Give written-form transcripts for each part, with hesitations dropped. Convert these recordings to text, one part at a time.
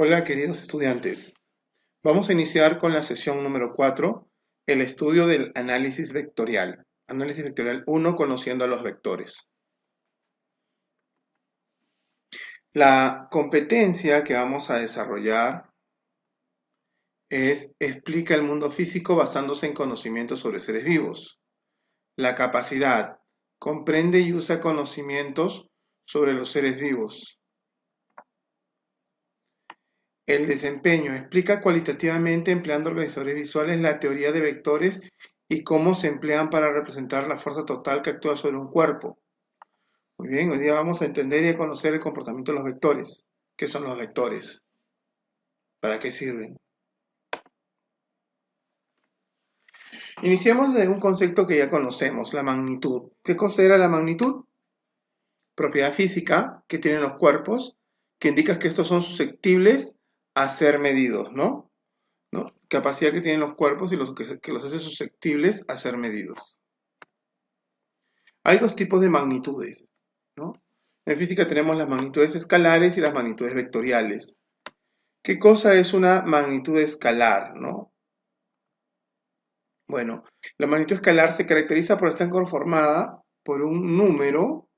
Hola queridos estudiantes, vamos a iniciar con la sesión número 4, el estudio del análisis vectorial. Análisis vectorial 1, conociendo a los vectores. La competencia que vamos a desarrollar es explica el mundo físico basándose en conocimientos sobre seres vivos. La capacidad comprende y usa conocimientos sobre los seres vivos. El desempeño explica cualitativamente, empleando organizadores visuales, la teoría de vectores y cómo se emplean para representar la fuerza total que actúa sobre un cuerpo. Muy bien, hoy día vamos a entender y a conocer el comportamiento de los vectores. ¿Qué son los vectores? ¿Para qué sirven? Iniciemos de un concepto que ya conocemos, la magnitud. ¿Qué cosa era la magnitud? Propiedad física que tienen los cuerpos, que indica que estos son susceptibles a ser medidos, ¿no? Capacidad que tienen los cuerpos y que los hace susceptibles a ser medidos. Hay dos tipos de magnitudes, ¿no? En física tenemos las magnitudes escalares y las magnitudes vectoriales. ¿Qué cosa es una magnitud escalar, no? Bueno, la magnitud escalar se caracteriza por estar conformada por un número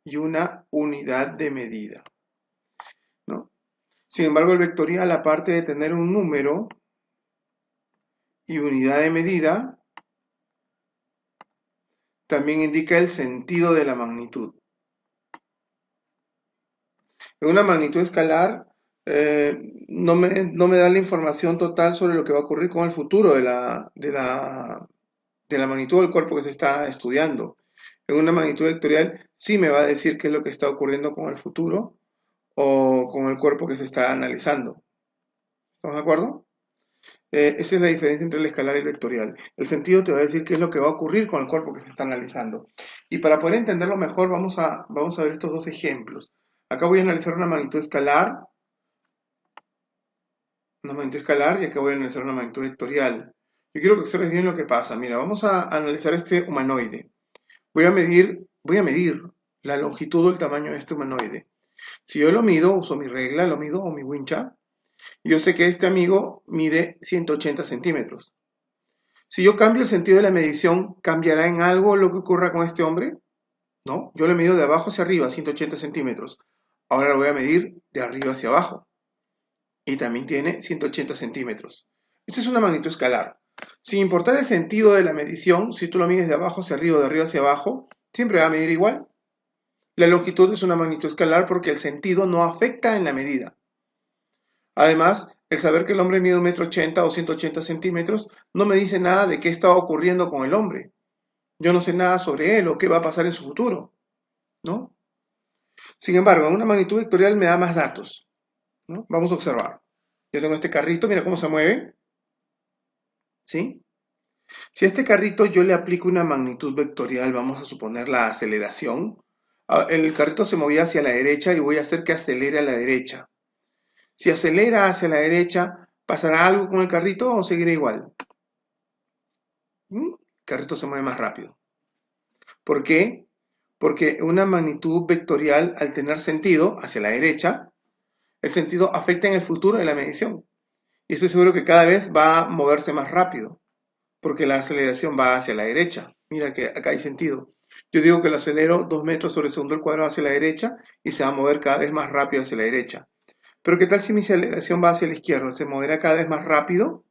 y una unidad de medida, ¿no? Sin embargo, el vectorial, aparte de tener un número y unidad de medida, también indica el sentido de la magnitud. En una magnitud escalar no me da la información total sobre lo que va a ocurrir con el futuro de la magnitud del cuerpo que se está estudiando. En una magnitud vectorial sí me va a decir qué es lo que está ocurriendo con el futuro o con el cuerpo que se está analizando. ¿Estamos de acuerdo? Esa es la diferencia entre el escalar y el vectorial. El sentido te va a decir qué es lo que va a ocurrir con el cuerpo que se está analizando. Y para poder entenderlo mejor, vamos a ver estos dos ejemplos. Acá voy a analizar una magnitud escalar y acá voy a analizar una magnitud vectorial. Yo quiero que observes bien lo que pasa. Mira, vamos a analizar este humanoide. Voy a medir la longitud o el tamaño de este humanoide. Si yo lo mido, uso mi regla, lo mido o mi wincha, yo sé que este amigo mide 180 centímetros. Si yo cambio el sentido de la medición, ¿cambiará en algo lo que ocurra con este hombre? No, yo lo mido de abajo hacia arriba, 180 centímetros. Ahora lo voy a medir de arriba hacia abajo. Y también tiene 180 centímetros. Esta es una magnitud escalar. Sin importar el sentido de la medición, si tú lo mides de abajo hacia arriba o de arriba hacia abajo, siempre va a medir igual. La longitud es una magnitud escalar porque el sentido no afecta en la medida. Además, el saber que el hombre mide 1,80 m o 180 centímetros no me dice nada de qué está ocurriendo con el hombre. Yo no sé nada sobre él o qué va a pasar en su futuro, ¿no? Sin embargo, en una magnitud vectorial me da más datos, ¿no? Vamos a observar. Yo tengo este carrito, mira cómo se mueve, ¿sí? Si a este carrito yo le aplico una magnitud vectorial, vamos a suponer la aceleración, el carrito se movía hacia la derecha y voy a hacer que acelere a la derecha. Si acelera hacia la derecha, ¿pasará algo con el carrito o seguirá igual? El carrito se mueve más rápido. ¿Por qué? Porque una magnitud vectorial, al tener sentido hacia la derecha, el sentido afecta en el futuro de la medición. Y estoy seguro que cada vez va a moverse más rápido, porque la aceleración va hacia la derecha. Mira que acá hay sentido. Yo digo que lo acelero 2 metros sobre segundo al cuadrado hacia la derecha y se va a mover cada vez más rápido hacia la derecha. Pero ¿qué tal si mi aceleración va hacia la izquierda? ¿Se moverá cada vez más rápido?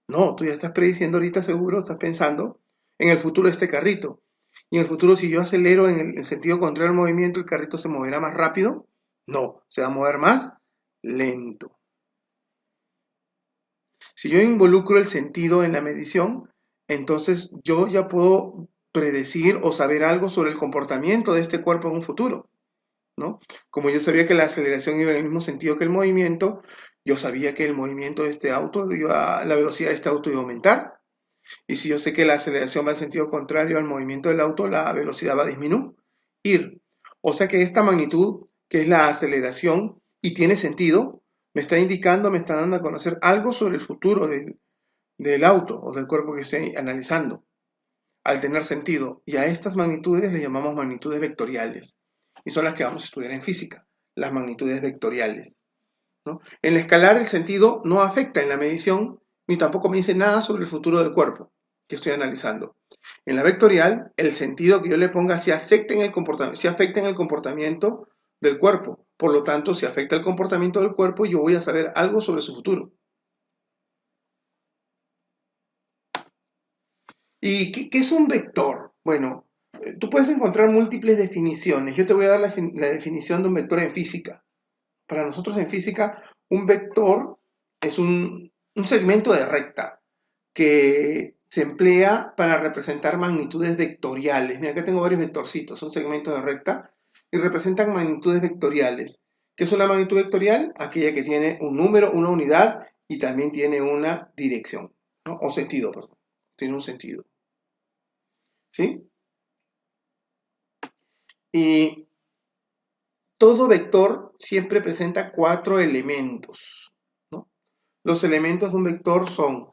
No, tú ya estás prediciendo ahorita seguro, estás pensando en el futuro de este carrito. Y en el futuro, si yo acelero en el sentido contrario al movimiento, ¿el carrito se moverá más rápido? No, se va a mover más lento. Si yo involucro el sentido en la medición, entonces yo ya puedo predecir o saber algo sobre el comportamiento de este cuerpo en un futuro, ¿no? Como yo sabía que la aceleración iba en el mismo sentido que el movimiento, yo sabía que el movimiento de este auto la velocidad de este auto iba a aumentar. Y si yo sé que la aceleración va en sentido contrario al movimiento del auto, la velocidad va a disminuir. O sea que esta magnitud, que es la aceleración, y tiene sentido, me está indicando, me está dando a conocer algo sobre el futuro del auto o del cuerpo que estoy analizando, al tener sentido. Y a estas magnitudes le llamamos magnitudes vectoriales. Y son las que vamos a estudiar en física. las magnitudes vectoriales, ¿no? En la escalar el sentido no afecta en la medición ni tampoco me dice nada sobre el futuro del cuerpo que estoy analizando. En la vectorial, el sentido que yo le ponga si afecta en el comportamiento del cuerpo. Por lo tanto, si afecta el comportamiento del cuerpo, yo voy a saber algo sobre su futuro. ¿Y qué es un vector? Bueno, tú puedes encontrar múltiples definiciones. Yo te voy a dar la definición de un vector en física. Para nosotros en física, un vector es un segmento de recta que se emplea para representar magnitudes vectoriales. Mira, acá tengo varios vectorcitos, son segmentos de recta y representan magnitudes vectoriales. ¿Qué es una magnitud vectorial? Aquella que tiene un número, una unidad y también tiene una dirección, ¿no? O sentido, perdón. Tiene un sentido. ¿Sí? Y todo vector siempre presenta 4 elementos, ¿no? Los elementos de un vector son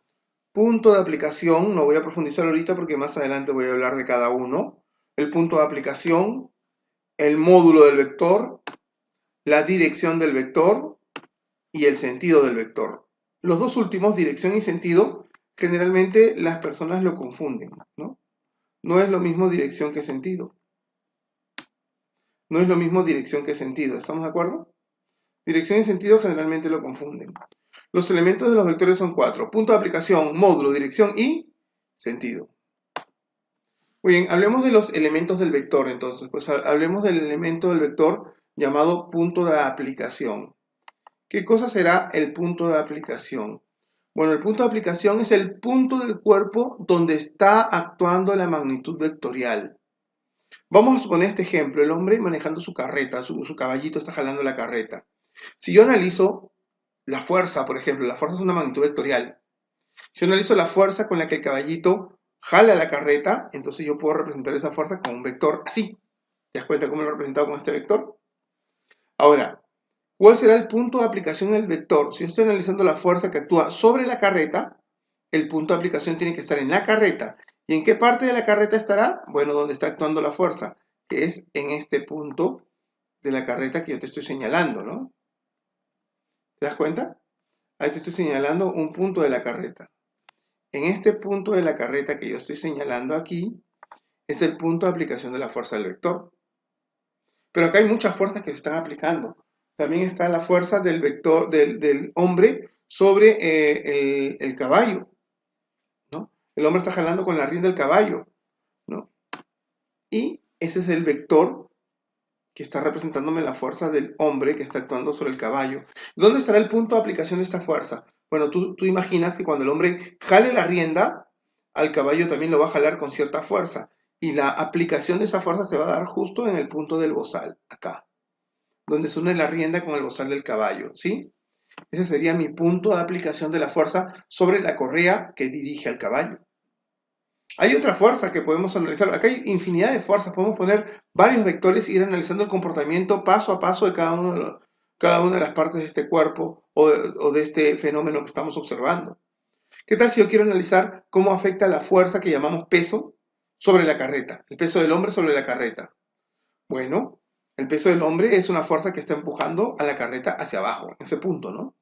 punto de aplicación, no voy a profundizar ahorita porque más adelante voy a hablar de cada uno. El punto de aplicación, el módulo del vector, la dirección del vector y el sentido del vector. Los dos últimos, dirección y sentido, generalmente las personas lo confunden, ¿no? No es lo mismo dirección que sentido. No es lo mismo dirección que sentido, ¿estamos de acuerdo? Dirección y sentido generalmente lo confunden. Los elementos de los vectores son 4. Punto de aplicación, módulo, dirección y sentido. Muy bien, hablemos de los elementos del vector entonces. Pues hablemos del elemento del vector llamado punto de aplicación. ¿Qué cosa será el punto de aplicación? Bueno, el punto de aplicación es el punto del cuerpo donde está actuando la magnitud vectorial. Vamos a suponer este ejemplo, el hombre manejando su carreta, su caballito está jalando la carreta. Si yo analizo la fuerza, por ejemplo, la fuerza es una magnitud vectorial. Si yo analizo la fuerza con la que el caballito jala la carreta, entonces yo puedo representar esa fuerza con un vector así. ¿Te das cuenta cómo lo he representado con este vector? Ahora, ¿cuál será el punto de aplicación del vector? Si yo estoy analizando la fuerza que actúa sobre la carreta, el punto de aplicación tiene que estar en la carreta. ¿Y en qué parte de la carreta estará? Bueno, donde está actuando la fuerza, que es en este punto de la carreta que yo te estoy señalando, ¿no? ¿Te das cuenta? Ahí te estoy señalando un punto de la carreta. En este punto de la carreta que yo estoy señalando aquí, es el punto de aplicación de la fuerza del vector. Pero acá hay muchas fuerzas que se están aplicando. También está la fuerza del vector del hombre sobre el caballo, ¿no? El hombre está jalando con la rienda del caballo, ¿no? Y ese es el vector que está representándome la fuerza del hombre que está actuando sobre el caballo. ¿Dónde estará el punto de aplicación de esta fuerza? Bueno, tú imaginas que cuando el hombre jale la rienda, al caballo también lo va a jalar con cierta fuerza. Y la aplicación de esa fuerza se va a dar justo en el punto del bozal, acá, donde se une la rienda con el bozal del caballo, ¿sí? Ese sería mi punto de aplicación de la fuerza sobre la correa que dirige al caballo. Hay otra fuerza que podemos analizar. Acá hay infinidad de fuerzas. Podemos poner varios vectores e ir analizando el comportamiento paso a paso de cada una de las partes de este cuerpo o de este fenómeno que estamos observando. ¿Qué tal si yo quiero analizar cómo afecta la fuerza que llamamos peso sobre la carreta? El peso del hombre sobre la carreta. Bueno, el peso del hombre es una fuerza que está empujando a la carreta hacia abajo, en ese punto, ¿no?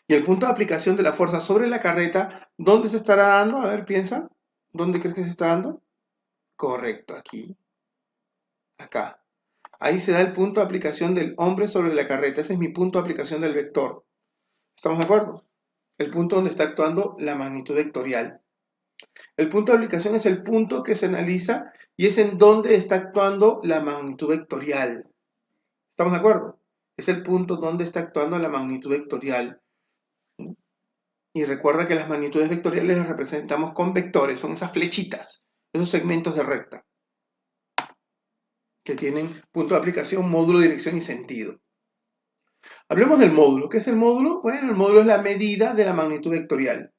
Y el punto de aplicación de la fuerza sobre la carreta, ¿dónde se estará dando? A ver, piensa. ¿Dónde crees que se está dando? Correcto, aquí, acá. Ahí se da el punto de aplicación del hombre sobre la carreta. Ese es mi punto de aplicación del vector. ¿Estamos de acuerdo? El punto donde está actuando la magnitud vectorial. El punto de aplicación es el punto que se analiza y es en donde está actuando la magnitud vectorial. ¿Estamos de acuerdo? Es el punto donde está actuando la magnitud vectorial. Y recuerda que las magnitudes vectoriales las representamos con vectores, son esas flechitas, esos segmentos de recta, que tienen punto de aplicación, módulo, dirección y sentido. Hablemos del módulo. ¿Qué es el módulo? Bueno, el módulo es la medida de la magnitud vectorial.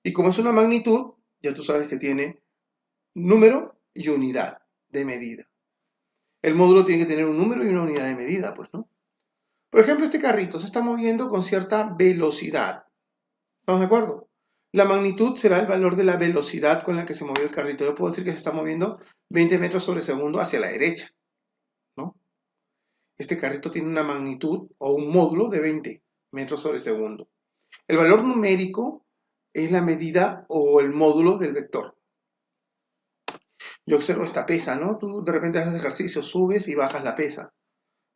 Y como es una magnitud, ya tú sabes que tiene número y unidad de medida. El módulo tiene que tener un número y una unidad de medida, pues, ¿no? Por ejemplo, este carrito se está moviendo con cierta velocidad. ¿Estamos de acuerdo? La magnitud será el valor de la velocidad con la que se movió el carrito. Yo puedo decir que se está moviendo 20 metros sobre segundo hacia la derecha, ¿no? Este carrito tiene una magnitud o un módulo de 20 metros sobre segundo. El valor numérico es la medida o el módulo del vector. Yo observo esta pesa, ¿no? Tú de repente haces ejercicio, subes y bajas la pesa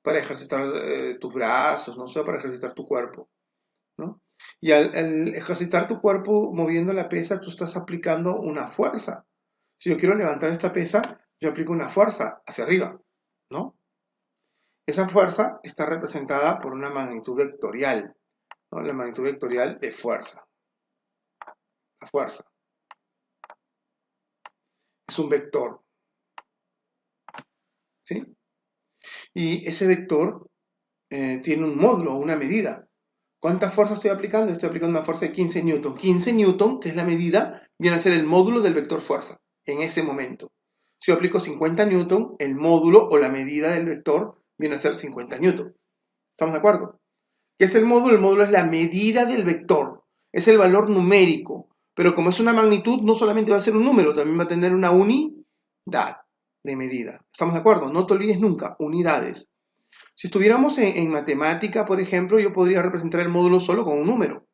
para ejercitar tus brazos, no sé, para ejercitar tu cuerpo, ¿no? Y al ejercitar tu cuerpo moviendo la pesa, tú estás aplicando una fuerza. Si yo quiero levantar esta pesa, yo aplico una fuerza hacia arriba, ¿no? Esa fuerza está representada por una magnitud vectorial, ¿no? La magnitud vectorial de fuerza. La fuerza es un vector, ¿sí? Y ese vector tiene un módulo, una medida. ¿Cuánta fuerza estoy aplicando? Estoy aplicando una fuerza de 15 newton. 15 newton, que es la medida, viene a ser el módulo del vector fuerza en ese momento. Si yo aplico 50 newton, el módulo o la medida del vector viene a ser 50 newton. ¿Estamos de acuerdo? ¿Qué es el módulo? El módulo es la medida del vector. Es el valor numérico. Pero como es una magnitud, no solamente va a ser un número, también va a tener una unidad de medida. ¿Estamos de acuerdo? No te olvides nunca, unidades. Si estuviéramos en matemática, por ejemplo, yo podría representar el módulo solo con un número,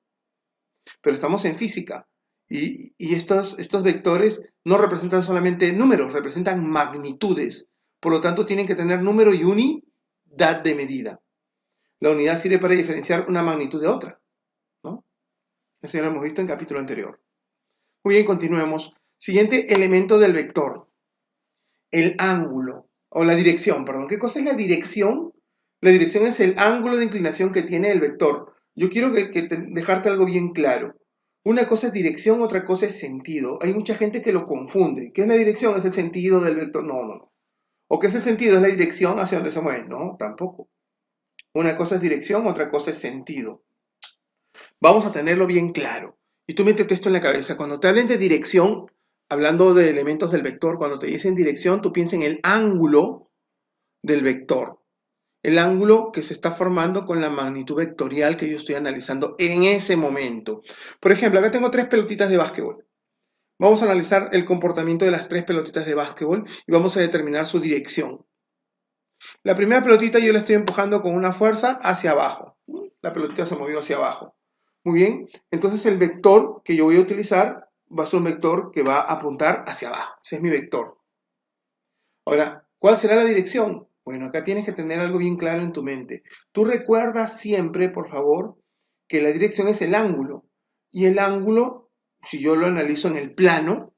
pero estamos en física y estos vectores no representan solamente números, representan magnitudes. Por lo tanto, tienen que tener número y unidad de medida. La unidad sirve para diferenciar una magnitud de otra, ¿no? Eso ya lo hemos visto en el capítulo anterior. Muy bien, continuemos. Siguiente elemento del vector, el ángulo, o la dirección, perdón. ¿Qué cosa es la dirección? La dirección es el ángulo de inclinación que tiene el vector. Yo quiero dejarte algo bien claro. Una cosa es dirección, otra cosa es sentido. Hay mucha gente que lo confunde. ¿Qué es la dirección? ¿Es el sentido del vector? No, no, no. ¿O qué es el sentido? ¿Es la dirección hacia donde se mueve? No, tampoco. Una cosa es dirección, otra cosa es sentido. Vamos a tenerlo bien claro. Y tú métete esto en la cabeza. Cuando te hablen de dirección, hablando de elementos del vector, cuando te dicen dirección, tú piensas en el ángulo del vector. El ángulo que se está formando con la magnitud vectorial que yo estoy analizando en ese momento. Por ejemplo, acá tengo tres pelotitas de básquetbol. Vamos a analizar el comportamiento de las tres pelotitas de básquetbol y vamos a determinar su dirección. La primera pelotita yo la estoy empujando con una fuerza hacia abajo. La pelotita se movió hacia abajo. Muy bien, entonces el vector que yo voy a utilizar va a ser un vector que va a apuntar hacia abajo. Ese es mi vector. Ahora, ¿cuál será la dirección? Bueno, acá tienes que tener algo bien claro en tu mente. Tú recuerdas siempre, por favor, que la dirección es el ángulo. Y el ángulo, si yo lo analizo en el plano,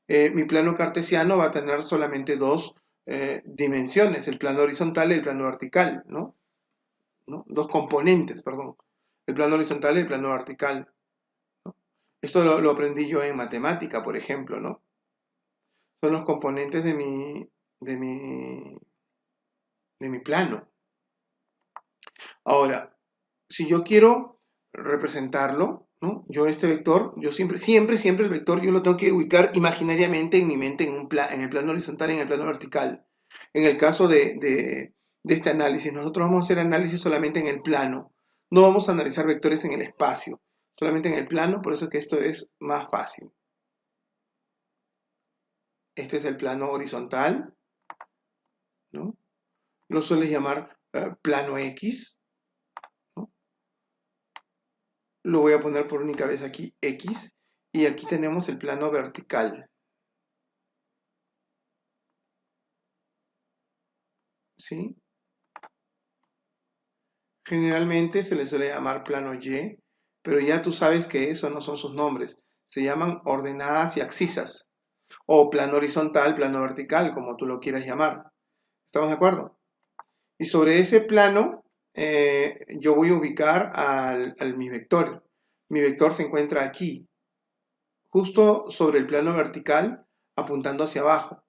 mi plano cartesiano va a tener solamente dos dimensiones, el plano horizontal y el plano vertical, ¿no? Dos componentes, perdón. El plano horizontal y el plano vertical. ¿No? Esto lo aprendí yo en matemática, por ejemplo, ¿no? Son los componentes de mi, de mi plano. Ahora, si yo quiero representarlo, ¿no? Yo este vector, yo siempre el vector yo lo tengo que ubicar imaginariamente en mi mente en el plano horizontal y en el plano vertical. En el caso de este análisis, nosotros vamos a hacer análisis solamente en el plano. No vamos a analizar vectores en el espacio, solamente en el plano, por eso es que esto es más fácil. Este es el plano horizontal, ¿no? Lo sueles llamar plano X, ¿no? Lo voy a poner por única vez aquí, X, y aquí tenemos el plano vertical, ¿sí? Generalmente se le suele llamar plano Y, pero ya tú sabes que eso no son sus nombres, se llaman ordenadas y abscisas, o plano horizontal, plano vertical, como tú lo quieras llamar. ¿Estamos de acuerdo? Y sobre ese plano, yo voy a ubicar mi vector. Mi vector se encuentra aquí, justo sobre el plano vertical, apuntando hacia abajo.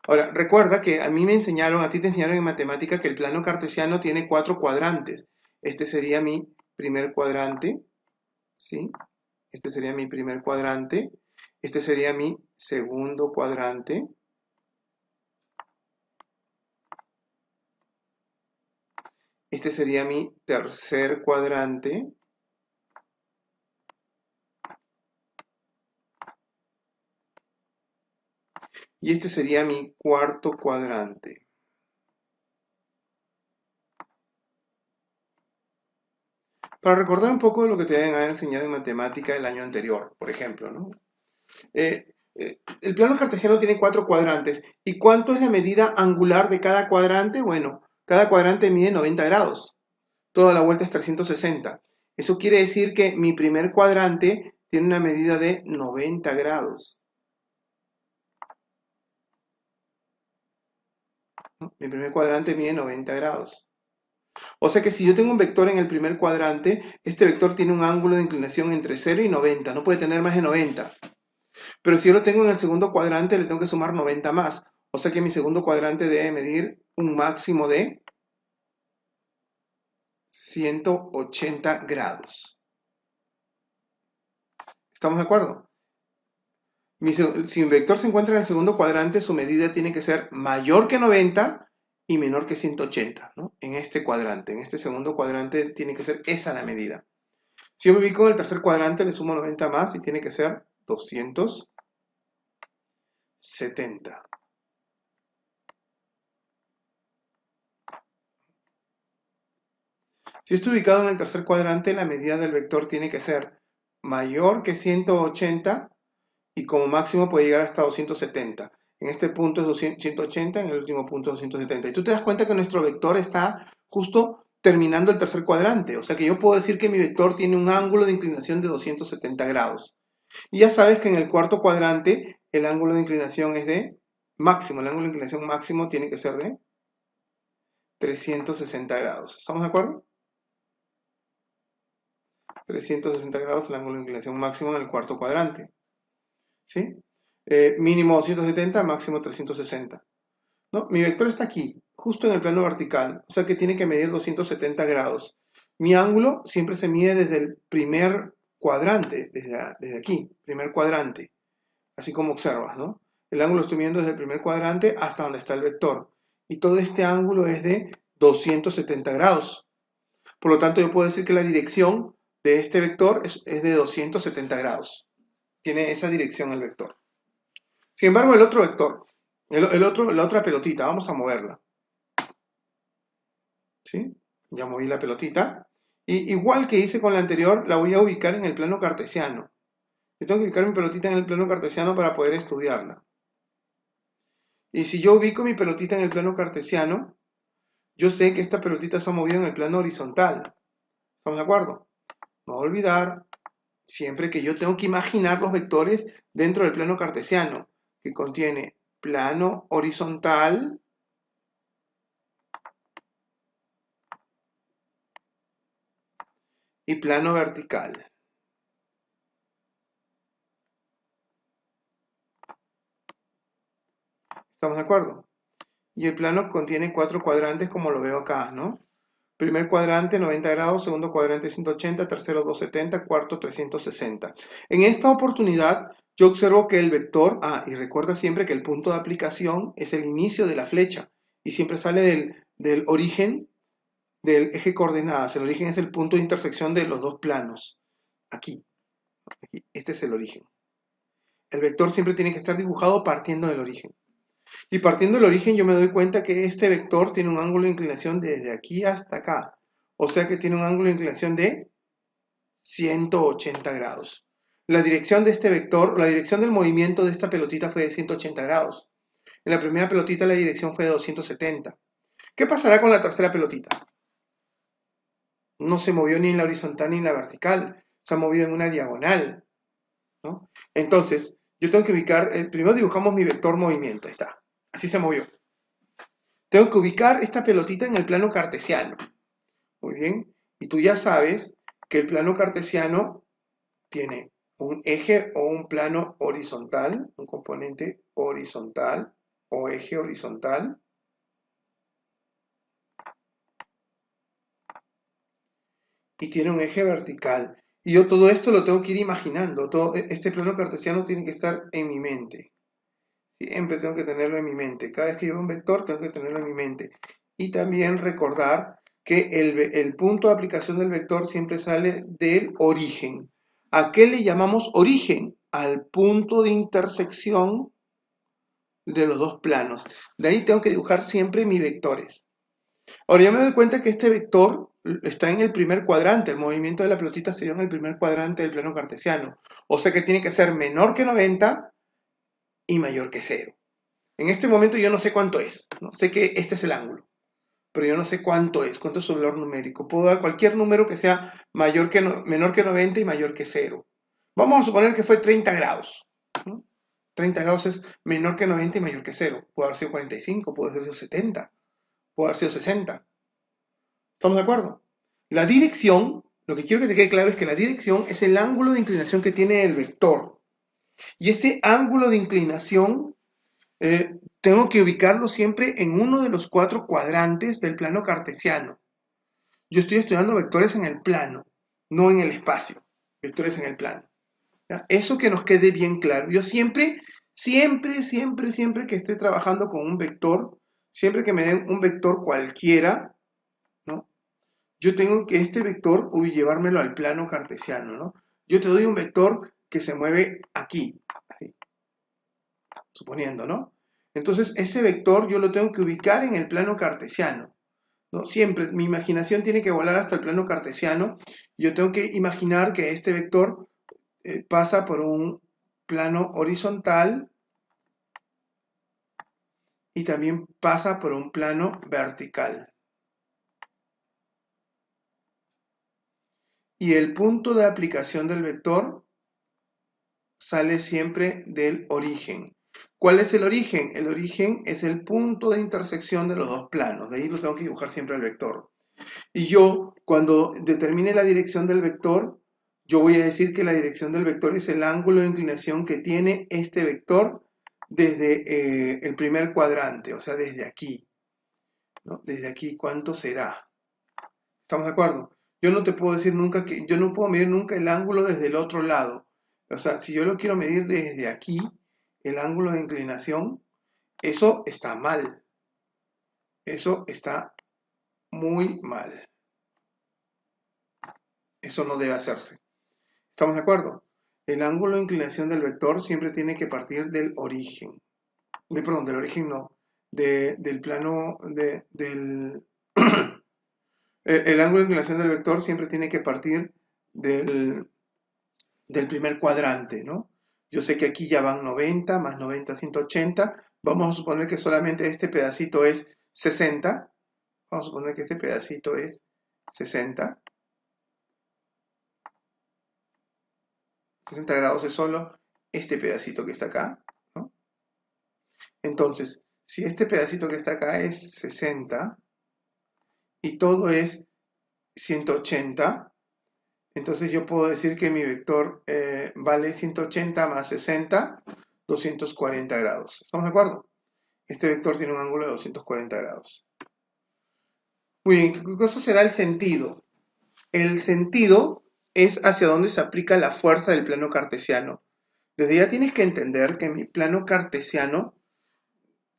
Ahora, recuerda que a mí me enseñaron, a ti te enseñaron en matemática que el plano cartesiano tiene 4 cuadrantes. Este sería mi primer cuadrante, ¿sí? Este sería mi primer cuadrante. Este sería mi segundo cuadrante. Este sería mi tercer cuadrante. Y este sería mi cuarto cuadrante. Para recordar un poco de lo que te deben haber enseñado en matemática el año anterior, por ejemplo, ¿no? El plano cartesiano tiene 4 cuadrantes. ¿Y cuánto es la medida angular de cada cuadrante? Bueno, cada cuadrante mide 90 grados. Toda la vuelta es 360. Eso quiere decir que mi primer cuadrante tiene una medida de 90 grados. ¿No? Mi primer cuadrante mide 90 grados. O sea que si yo tengo un vector en el primer cuadrante, este vector tiene un ángulo de inclinación entre 0 y 90. No puede tener más de 90. Pero si yo lo tengo en el segundo cuadrante, le tengo que sumar 90 más. O sea que mi segundo cuadrante debe medir un máximo de 180 grados. ¿Estamos de acuerdo? Si un vector se encuentra en el segundo cuadrante, su medida tiene que ser mayor que 90 y menor que 180, ¿no? En este cuadrante, en este segundo cuadrante, tiene que ser esa la medida. Si yo me ubico en el tercer cuadrante, le sumo 90 más y tiene que ser 270. Si yo estoy ubicado en el tercer cuadrante, la medida del vector tiene que ser mayor que 180 y como máximo puede llegar hasta 270. En este punto es 180, en el último punto es 270. Y tú te das cuenta que nuestro vector está justo terminando el tercer cuadrante. O sea que yo puedo decir que mi vector tiene un ángulo de inclinación de 270 grados. Y ya sabes que en el cuarto cuadrante el ángulo de inclinación es de máximo. El ángulo de inclinación máximo tiene que ser de 360 grados. ¿Estamos de acuerdo? 360 grados el ángulo de inclinación máximo en el cuarto cuadrante. ¿Sí? Mínimo 270, máximo 360. ¿No? Mi vector está aquí, justo en el plano vertical, o sea que tiene que medir 270 grados. Mi ángulo siempre se mide desde el primer cuadrante, desde aquí, primer cuadrante, así como observas, ¿no? El ángulo lo estoy midiendo desde el primer cuadrante hasta donde está el vector. Y todo este ángulo es de 270 grados. Por lo tanto, yo puedo decir que la dirección de este vector es de 270 grados. Tiene esa dirección el vector. Sin embargo, el otro vector, la otra pelotita, vamos a moverla. ¿Sí? Ya moví la pelotita. Y igual que hice con la anterior, la voy a ubicar en el plano cartesiano. Yo tengo que ubicar mi pelotita en el plano cartesiano para poder estudiarla. Y si yo ubico mi pelotita en el plano cartesiano, yo sé que esta pelotita se ha movido en el plano horizontal. ¿Estamos de acuerdo? No olvidar siempre que yo tengo que imaginar los vectores dentro del plano cartesiano, que contiene plano horizontal y plano vertical. ¿Estamos de acuerdo? Y el plano contiene 4 cuadrantes como lo veo acá, ¿no? Primer cuadrante 90 grados, segundo cuadrante 180, tercero 270, cuarto 360. En esta oportunidad yo observo que el vector, y recuerda siempre que el punto de aplicación es el inicio de la flecha y siempre sale del origen del eje coordenadas. El origen es el punto de intersección de los dos planos. Aquí, este es el origen. El vector siempre tiene que estar dibujado partiendo del origen. Y partiendo del origen yo me doy cuenta que este vector tiene un ángulo de inclinación desde aquí hasta acá. O sea que tiene un ángulo de inclinación de 180 grados. La dirección de este vector, la dirección del movimiento de esta pelotita fue de 180 grados. En la primera pelotita la dirección fue de 270. ¿Qué pasará con la tercera pelotita? No se movió ni en la horizontal ni en la vertical. Se ha movido en una diagonal, ¿no? Entonces, yo tengo que ubicar, primero dibujamos mi vector movimiento, ahí está. Así se movió. Tengo que ubicar esta pelotita en el plano cartesiano. Muy bien. Y tú ya sabes que el plano cartesiano tiene un eje o un plano horizontal, un componente horizontal o eje horizontal. Y tiene un eje vertical. Y yo todo esto lo tengo que ir imaginando. Todo este plano cartesiano tiene que estar en mi mente. Siempre tengo que tenerlo en mi mente. Cada vez que yo veo un vector, tengo que tenerlo en mi mente. Y también recordar que el punto de aplicación del vector siempre sale del origen. ¿A qué le llamamos origen? Al punto de intersección de los dos planos. De ahí tengo que dibujar siempre mis vectores. Ahora ya me doy cuenta que este vector está en el primer cuadrante, el movimiento de la pelotita se dio en el primer cuadrante del plano cartesiano. O sea que tiene que ser menor que 90 y mayor que 0. En este momento yo no sé cuánto es, ¿no? Sé que este es el ángulo, pero yo no sé cuánto es su valor numérico. Puedo dar cualquier número que sea menor que 90 y mayor que 0. Vamos a suponer que fue 30 grados, ¿no? 30 grados es menor que 90 y mayor que 0. Puede haber sido 45, puede haber sido 70, puede haber sido 60. ¿Estamos de acuerdo? La dirección, lo que quiero que te quede claro es que la dirección es el ángulo de inclinación que tiene el vector. Y este ángulo de inclinación tengo que ubicarlo siempre en uno de los 4 cuadrantes del plano cartesiano. Yo estoy estudiando vectores en el plano, no en el espacio. Vectores en el plano. ¿Ya? Eso que nos quede bien claro. Yo siempre que esté trabajando con un vector, siempre que me den un vector cualquiera, ¿no? Yo tengo que este vector llevármelo al plano cartesiano, ¿no? Yo te doy un vector que se mueve aquí, así, suponiendo, ¿no? Entonces, ese vector yo lo tengo que ubicar en el plano cartesiano, ¿no? Siempre, mi imaginación tiene que volar hasta el plano cartesiano. Yo tengo que imaginar que este vector pasa por un plano horizontal y también pasa por un plano vertical. Y el punto de aplicación del vector sale siempre del origen. ¿Cuál es el origen? El origen es el punto de intersección de los dos planos. De ahí lo tengo que dibujar siempre el vector. Y yo, cuando determine la dirección del vector, yo voy a decir que la dirección del vector es el ángulo de inclinación que tiene este vector desde el primer cuadrante, o sea, desde aquí, ¿no? Desde aquí, ¿cuánto será? ¿Estamos de acuerdo? Yo no te puedo decir nunca yo no puedo medir nunca el ángulo desde el otro lado. O sea, si yo lo quiero medir desde aquí, el ángulo de inclinación, eso está mal. Eso está muy mal. Eso no debe hacerse. ¿Estamos de acuerdo? El ángulo de inclinación del vector siempre tiene que partir del origen. Perdón, del origen no. Del plano, el ángulo de inclinación del vector siempre tiene que partir del primer cuadrante, ¿no? Yo sé que aquí ya van 90, más 90, 180. Vamos a suponer que solamente este pedacito es 60. Vamos a suponer que este pedacito es 60. 60 grados es solo este pedacito que está acá, ¿no? Entonces, si este pedacito que está acá es 60 y todo es 180, entonces yo puedo decir que mi vector vale 180 más 60, 240 grados. ¿Estamos de acuerdo? Este vector tiene un ángulo de 240 grados. Muy bien, ¿qué cosa será el sentido? El sentido es hacia dónde se aplica la fuerza del plano cartesiano. Desde ya tienes que entender que mi plano cartesiano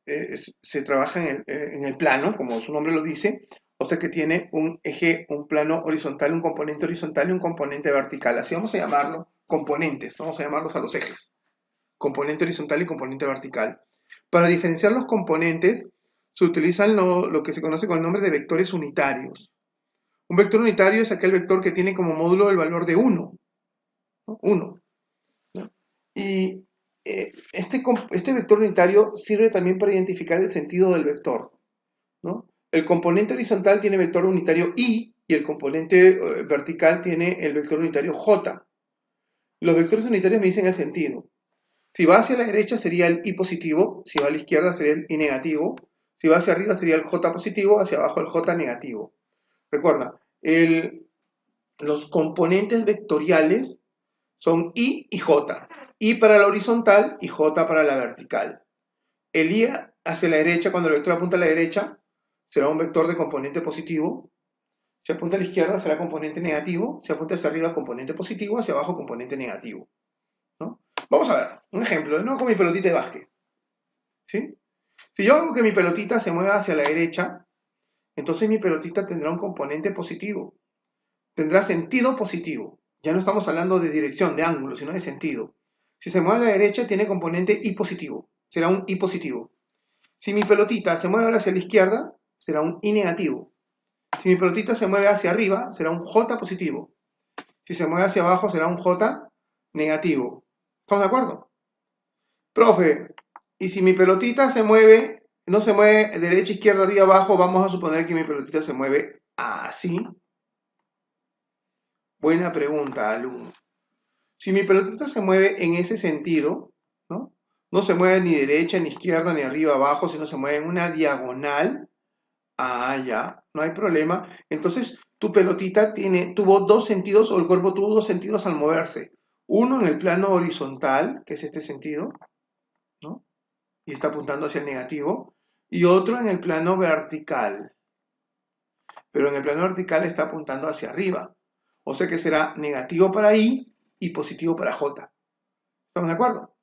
se trabaja en el plano, como su nombre lo dice, o sea que tiene un eje, un plano horizontal, un componente horizontal y un componente vertical. Así vamos a llamarlo componentes, vamos a llamarlos a los ejes. Componente horizontal y componente vertical. Para diferenciar los componentes, se utilizan lo que se conoce con el nombre de vectores unitarios. Un vector unitario es aquel vector que tiene como módulo el valor de 1. ¿No? 1. ¿No? Y este vector unitario sirve también para identificar el sentido del vector, ¿no? El componente horizontal tiene vector unitario y el componente vertical tiene el vector unitario j. Los vectores unitarios me dicen el sentido. Si va hacia la derecha sería el i positivo, si va a la izquierda sería el i negativo, si va hacia arriba sería el j positivo, hacia abajo el j negativo. Recuerda, los componentes vectoriales son i y j. I para la horizontal y j para la vertical. El i hacia la derecha, cuando el vector apunta a la derecha, será un vector de componente positivo. Si apunta a la izquierda será componente negativo. Si apunta hacia arriba, componente positivo. Hacia abajo, componente negativo, ¿no? Vamos a ver un ejemplo, de nuevo con mi pelotita de básquet, ¿sí? Si yo hago que mi pelotita se mueva hacia la derecha, entonces mi pelotita tendrá un componente positivo. Tendrá sentido positivo. Ya no estamos hablando de dirección, de ángulo, sino de sentido. Si se mueve a la derecha, tiene componente i positivo. Será un i positivo. Si mi pelotita se mueve ahora hacia la izquierda, será un i negativo. Si mi pelotita se mueve hacia arriba, será un J positivo. Si se mueve hacia abajo, será un J negativo. ¿Estamos de acuerdo? Profe, y si mi pelotita se mueve, no se mueve derecha, izquierda, arriba, abajo, vamos a suponer que mi pelotita se mueve así. Buena pregunta, alumno. Si mi pelotita se mueve en ese sentido, ¿no? No se mueve ni derecha, ni izquierda, ni arriba, abajo, sino se mueve en una diagonal. Ah, ya, no hay problema. Entonces, tu pelotita tuvo dos sentidos, o el cuerpo tuvo dos sentidos al moverse. Uno en el plano horizontal, que es este sentido, ¿no? Y está apuntando hacia el negativo. Y otro en el plano vertical. Pero en el plano vertical está apuntando hacia arriba. O sea que será negativo para I y positivo para J. ¿Estamos de acuerdo?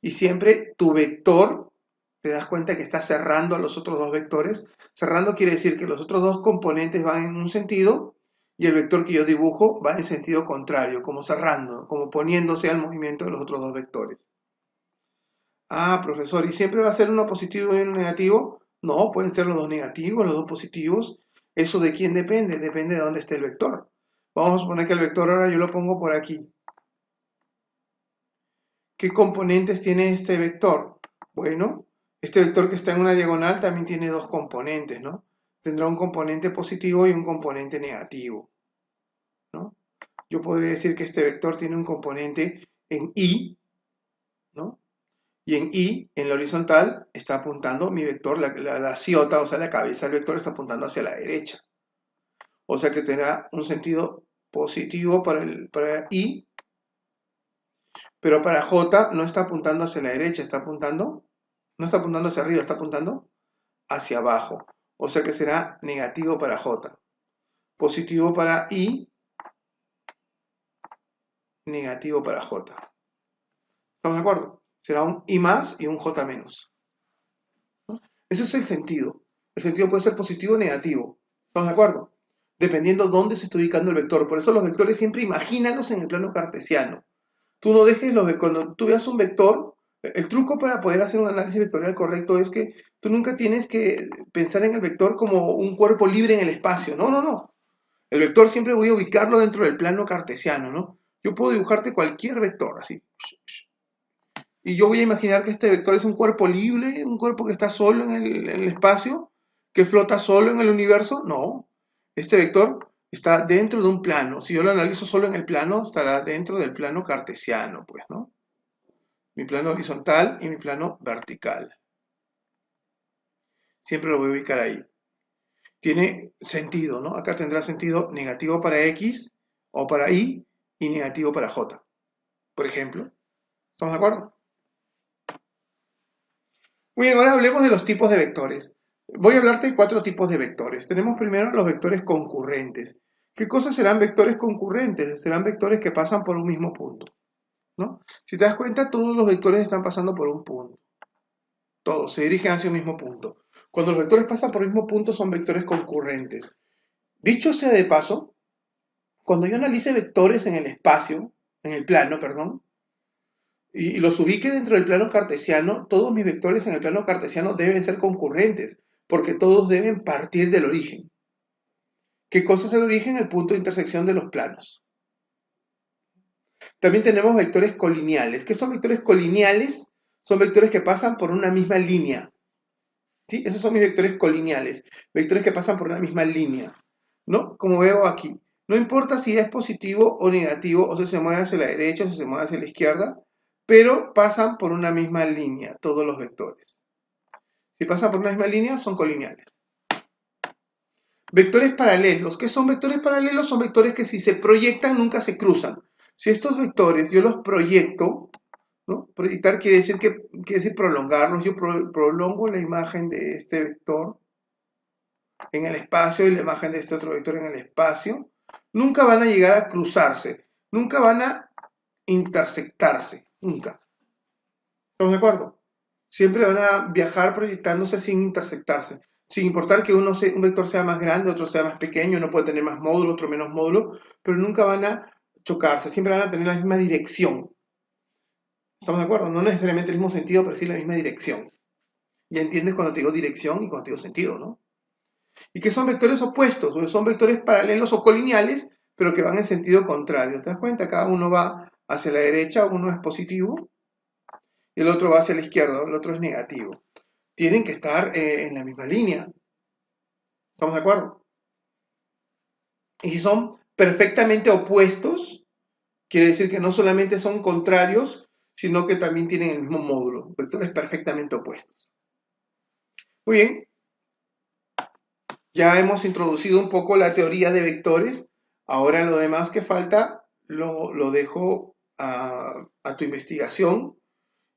Y siempre tu vector, te das cuenta que está cerrando a los otros dos vectores. Cerrando quiere decir que los otros dos componentes van en un sentido y el vector que yo dibujo va en sentido contrario, como cerrando, como poniéndose al movimiento de los otros dos vectores. Ah, profesor, ¿y siempre va a ser uno positivo y uno negativo? No, pueden ser los dos negativos, los dos positivos. ¿Eso de quién depende? Depende de dónde esté el vector. Vamos a suponer que el vector ahora yo lo pongo por aquí. ¿Qué componentes tiene este vector? Bueno, este vector que está en una diagonal también tiene dos componentes, ¿no? Tendrá un componente positivo y un componente negativo, ¿no? Yo podría decir que este vector tiene un componente en Y, ¿no? Y en Y, en la horizontal, está apuntando mi vector, la ciota, o sea, la cabeza del vector está apuntando hacia la derecha. O sea que tendrá un sentido positivo para Y, pero para J no está apuntando hacia la derecha, no está apuntando hacia arriba, está apuntando hacia abajo. O sea que será negativo para J. Positivo para I, negativo para J. ¿Estamos de acuerdo? Será un I más y un J menos, ¿no? Ese es el sentido. El sentido puede ser positivo o negativo. ¿Estamos de acuerdo? Dependiendo dónde se está ubicando el vector. Por eso los vectores siempre imagínalos en el plano cartesiano. Tú no dejes cuando tú veas un vector, el truco para poder hacer un análisis vectorial correcto es que tú nunca tienes que pensar en el vector como un cuerpo libre en el espacio. No, no, no. El vector siempre voy a ubicarlo dentro del plano cartesiano, ¿no? Yo puedo dibujarte cualquier vector, así. Y yo voy a imaginar que este vector es un cuerpo libre, un cuerpo que está solo en el espacio, que flota solo en el universo. No, este vector está dentro de un plano. Si yo lo analizo solo en el plano, estará dentro del plano cartesiano, pues, ¿no? Mi plano horizontal y mi plano vertical. Siempre lo voy a ubicar ahí. Tiene sentido, ¿no? Acá tendrá sentido negativo para X o para Y y negativo para J, por ejemplo. ¿Estamos de acuerdo? Muy bien, ahora hablemos de los tipos de vectores. Voy a hablarte de cuatro tipos de vectores. Tenemos primero los vectores concurrentes. ¿Qué cosas serán vectores concurrentes? Serán vectores que pasan por un mismo punto, ¿no? Si te das cuenta, todos los vectores están pasando por un punto. Todos se dirigen hacia un mismo punto. Cuando los vectores pasan por el mismo punto son vectores concurrentes. Dicho sea de paso, cuando yo analice vectores en el espacio, en el plano, perdón, y los ubique dentro del plano cartesiano, todos mis vectores en el plano cartesiano deben ser concurrentes, porque todos deben partir del origen. ¿Qué cosa es el origen? El punto de intersección de los planos. También tenemos vectores colineales. ¿Qué son vectores colineales? Son vectores que pasan por una misma línea. ¿Sí? Esos son mis vectores colineales. Vectores que pasan por una misma línea, ¿no? Como veo aquí. No importa si es positivo o negativo, o si se mueve hacia la derecha o si se mueve hacia la izquierda, pero pasan por una misma línea, todos los vectores. Si pasan por una misma línea, son colineales. Vectores paralelos. ¿Qué son vectores paralelos? Son vectores que si se proyectan nunca se cruzan. Si estos vectores yo los proyecto, ¿no? Proyectar quiere decir prolongarlos. Yo prolongo la imagen de este vector en el espacio y la imagen de este otro vector en el espacio. Nunca van a llegar a cruzarse. Nunca van a intersectarse. Nunca. ¿Estamos de acuerdo? Siempre van a viajar proyectándose sin intersectarse. Sin importar que un vector sea más grande, otro sea más pequeño, uno puede tener más módulo, otro menos módulo, pero nunca van a chocarse, siempre van a tener la misma dirección. ¿Estamos de acuerdo? No necesariamente el mismo sentido, pero sí la misma dirección. Ya entiendes cuando te digo dirección y cuando te digo sentido, ¿no? y que son vectores opuestos, o son vectores paralelos o colineales, pero que van en sentido contrario. ¿Te das cuenta? Cada uno va hacia la derecha, uno es positivo y el otro va hacia la izquierda, el otro es negativo. Tienen que estar en la misma línea. ¿Estamos de acuerdo? Y si son perfectamente opuestos, quiere decir que no solamente son contrarios, sino que también tienen el mismo módulo, vectores perfectamente opuestos. Muy bien, ya hemos introducido un poco la teoría de vectores. Ahora lo demás que falta lo dejo a tu investigación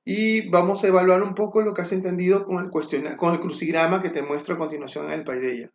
y vamos a evaluar un poco lo que has entendido con el crucigrama que te muestro a continuación en el Paideia.